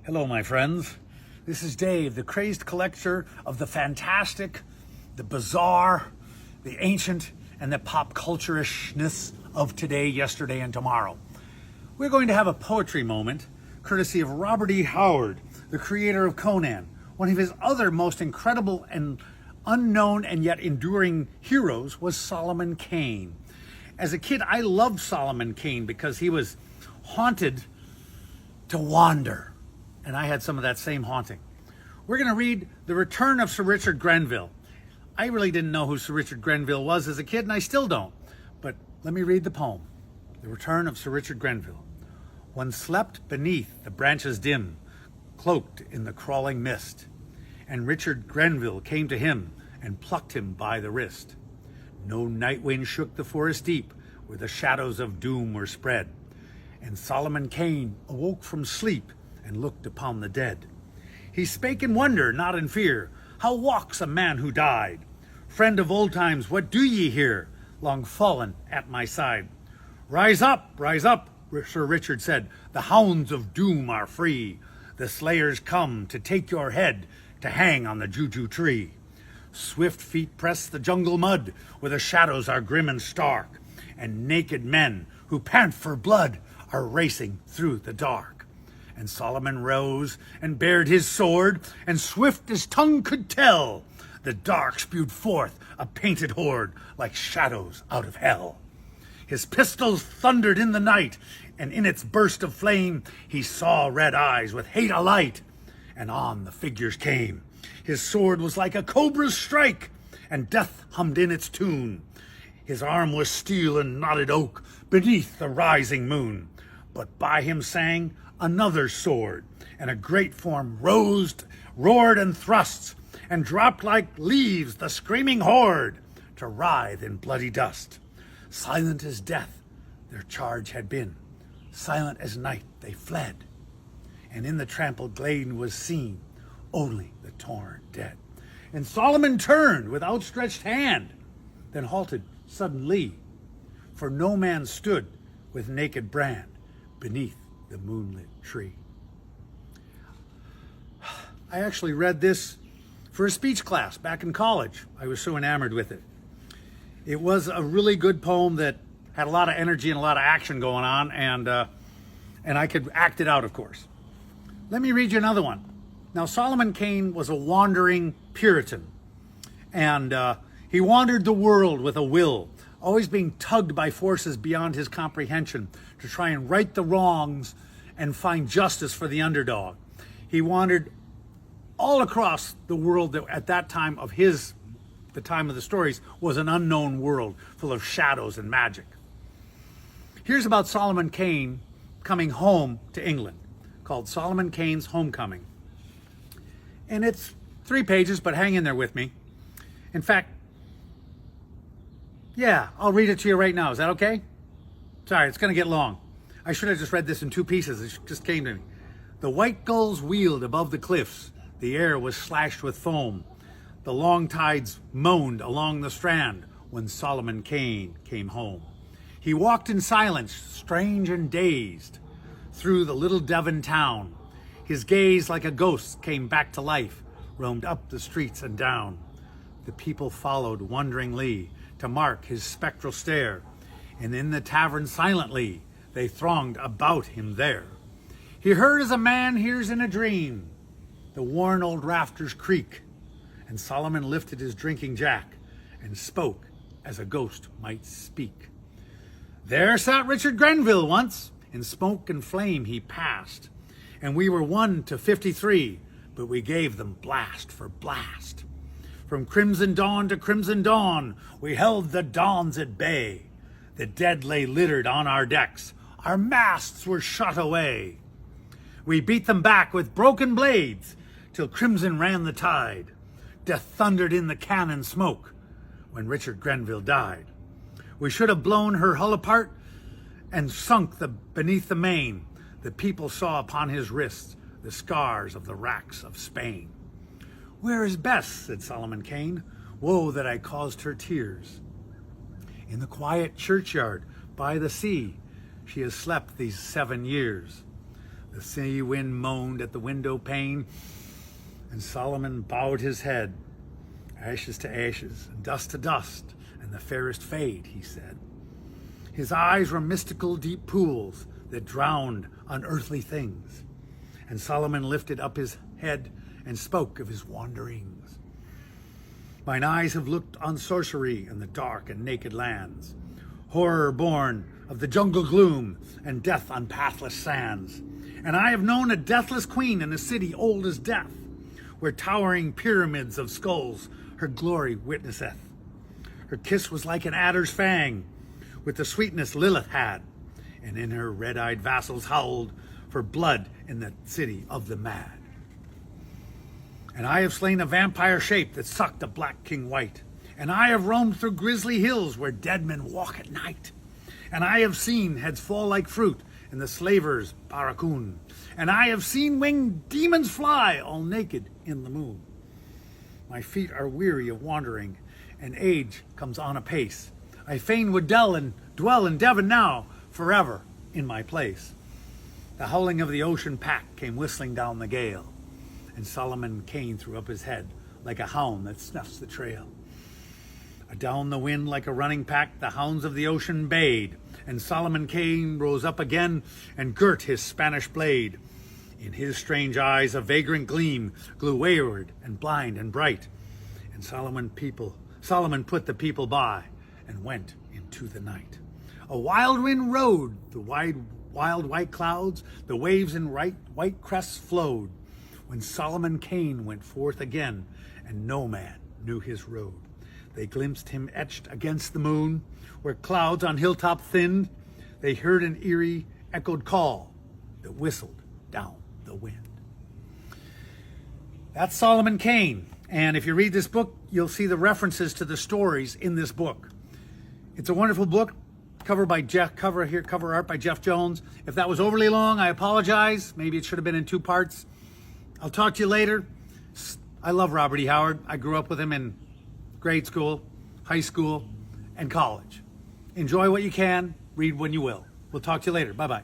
Hello, my friends. This is Dave, the crazed collector of the fantastic, the bizarre, the ancient, and the pop culture-ishness of today, yesterday, and tomorrow. We're going to have a poetry moment, courtesy of Robert E. Howard, the creator of Conan. One of his other most incredible and unknown and yet enduring heroes was Solomon Kane. As a kid, I loved Solomon Kane because he was haunted to wander. And I had some of that same haunting. We're going to read The Return of Sir Richard Grenville. I really didn't know who Sir Richard Grenville was as a kid, and I still don't. But let me read the poem. The Return of Sir Richard Grenville. One slept beneath the branches dim, cloaked in the crawling mist. And Richard Grenville came to him and plucked him by the wrist. No night wind shook the forest deep, where the shadows of doom were spread. And Solomon Kane awoke from sleep and looked upon the dead. He spake in wonder, not in fear. How walks a man who died? Friend of old times, what do ye here, long fallen at my side? Rise up, Sir Richard said. The hounds of doom are free. The slayers come to take your head to hang on the juju tree. Swift feet press the jungle mud, where the shadows are grim and stark, and naked men who pant for blood are racing through the dark. And Solomon rose and bared his sword, and swift as tongue could tell, the dark spewed forth a painted horde like shadows out of hell. His pistols thundered in the night, and in its burst of flame he saw red eyes with hate alight, and on the figures came. His sword was like a cobra's strike, and death hummed in its tune. His arm was steel and knotted oak beneath the rising moon. But by him sang another sword, and a great form rose, roared and thrust, and dropped like leaves the screaming horde to writhe in bloody dust. Silent as death their charge had been, silent as night they fled, and in the trampled glade was seen only the torn dead. And Solomon turned with outstretched hand, then halted suddenly, for no man stood with naked brand beneath the moonlit tree. I actually read this for a speech class back in college. I was so enamored with it. It was a really good poem that had a lot of energy and a lot of action going on, and I could act it out, of course. Let me read you another one. Now, Solomon Kane was a wandering Puritan, and he wandered the world with a will, always being tugged by forces beyond his comprehension to try and right the wrongs and find justice for the underdog. He wandered all across the world that at that time of the time of the stories, was an unknown world full of shadows and magic. Here's about Solomon Kane coming home to England, called Solomon Kane's Homecoming. And it's 3 pages, but hang in there with me. In fact, yeah, I'll read it to you right now. Is that okay? Sorry, it's going to get long. I should have just read this in 2 pieces. It just came to me. The white gulls wheeled above the cliffs. The air was slashed with foam. The long tides moaned along the strand when Solomon Kane came home. He walked in silence, strange and dazed, through the little Devon town. His gaze, like a ghost, came back to life, roamed up the streets and down. The people followed wonderingly to mark his spectral stare, and in the tavern silently they thronged about him there. He heard as a man hears in a dream the worn old rafters creak, and Solomon lifted his drinking jack and spoke as a ghost might speak. There sat Richard Grenville once, in smoke and flame he passed, and we were 1 to 53, but we gave them blast for blast. From crimson dawn to crimson dawn, we held the dawns at bay. The dead lay littered on our decks, our masts were shot away. We beat them back with broken blades, till crimson ran the tide. Death thundered in the cannon smoke when Richard Grenville died. We should have blown her hull apart and sunk beneath the main. The people saw upon his wrists the scars of the racks of Spain. Where is Bess? Said Solomon Kane. Woe that I caused her tears. In the quiet churchyard by the sea, she has slept these 7 years. The sea wind moaned at the window pane, and Solomon bowed his head. Ashes to ashes, and dust to dust, and the fairest fade, he said. His eyes were mystical deep pools that drowned unearthly things. And Solomon lifted up his head and spoke of his wanderings. Mine eyes have looked on sorcery in the dark and naked lands, horror born of the jungle gloom and death on pathless sands. And I have known a deathless queen in a city old as death, where towering pyramids of skulls her glory witnesseth. Her kiss was like an adder's fang, with the sweetness Lilith had, and in her red-eyed vassals howled for blood in the city of the mad. And I have slain a vampire shape that sucked a black king white, and I have roamed through grisly hills where dead men walk at night, and I have seen heads fall like fruit in the slaver's barracoon, and I have seen winged demons fly all naked in the moon. My feet are weary of wandering, and age comes on apace. I fain would dwell in Devon now, forever in my place. The howling of the ocean pack came whistling down the gale, and Solomon Kane threw up his head like a hound that snuffs the trail. Adown the wind like a running pack the hounds of the ocean bayed, and Solomon Kane rose up again and girt his Spanish blade. In his strange eyes a vagrant gleam grew wayward and blind and bright, and Solomon put the people by and went into the night. A wild wind rode the wild white clouds, the waves in white crests flowed, when Solomon Kane went forth again, and no man knew his road. They glimpsed him etched against the moon, where clouds on hilltop thinned. They heard an eerie echoed call that whistled down the wind. That's Solomon Kane, and if you read this book, you'll see the references to the stories in this book. It's a wonderful book. Cover art by Jeff Jones. If that was overly long, I apologize. Maybe it should have been in 2 parts. I'll talk to you later. I love Robert E. Howard. I grew up with him in grade school, high school, and college. Enjoy what you can, read when you will. We'll talk to you later. Bye-bye.